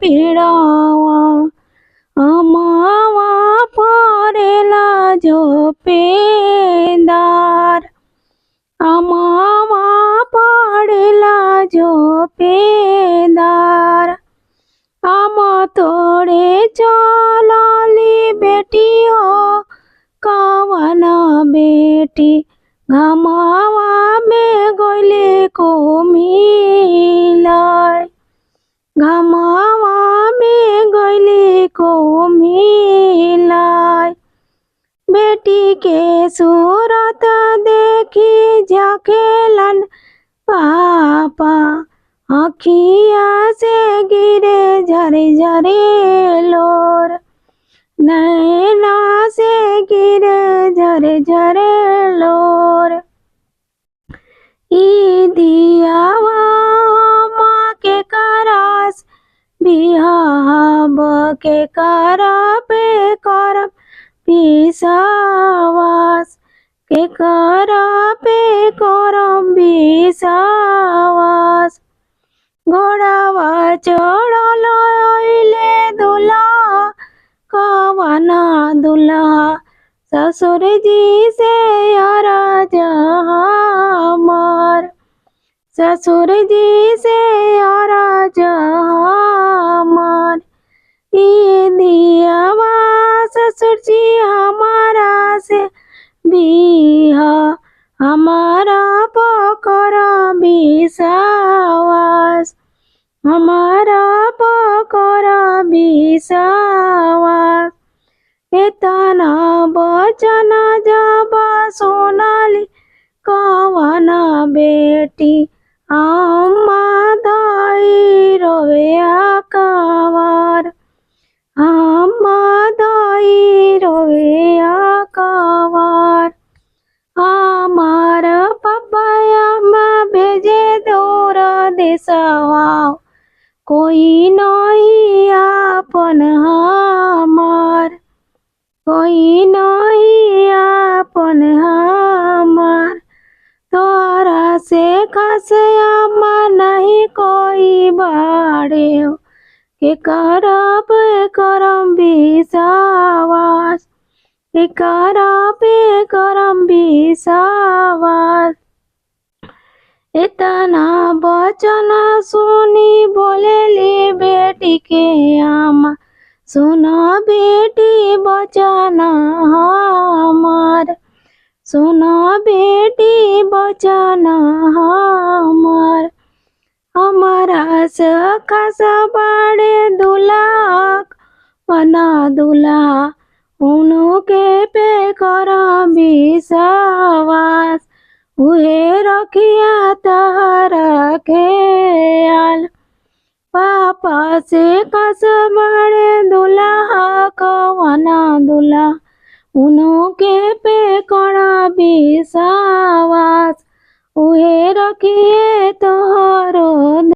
पीड़ावा अमावा परेला झोपेदार अमावा परेला झोपेदार आम तोड़े चलली बेटी हो कवन बेटी घमावा में गइले को मिलाय घमावा में गइले को मिलाय बेटी के सूरत देखी झकेलन पापा अखिया से गिरे झरे झरे लोर नैना से गिरे झरे झरे लोर ई दियावा माँ के करास बिहाब के करा पे करम विश्वास के करा पे करम विश्वास घोड़ावा चढ़ल अइले दुल्हा कवना दुल्हा ससुर जी से अरज हमार ससुर जी से अरज हमार ई दियावा ससुर जी हमारा से बिहा हमारा पकर विश्वास हमारा पकर विश्वास इतना वचन जब सोनाली कवना बेटी अम्मा दाई रोवे आकावार अम्मा दाई रोवे आकावार हमार पपाया माँ भेजे दूर देशवा कोई नहीं आपन हमार कोई नहीं आपन हमार तोरा से खास अम्मा नहीं कोई बाड़े के करब करम विश्वास के करब करम विश्वास इतना वचन सुनी बोलेली बेटी के अम्मा सुनो बेटी वचन हमार सुनो बेटी वचन हमार हमारा से खास बाड़े दुल्हा बना दुल्हा उनके पे कर विश्वास उहे रखिया तहरा ख्याल पापा से खास बाड़े दुल्हा कवना दुल्हा उनके पे कर विश्वास उहे रखिए तोहरो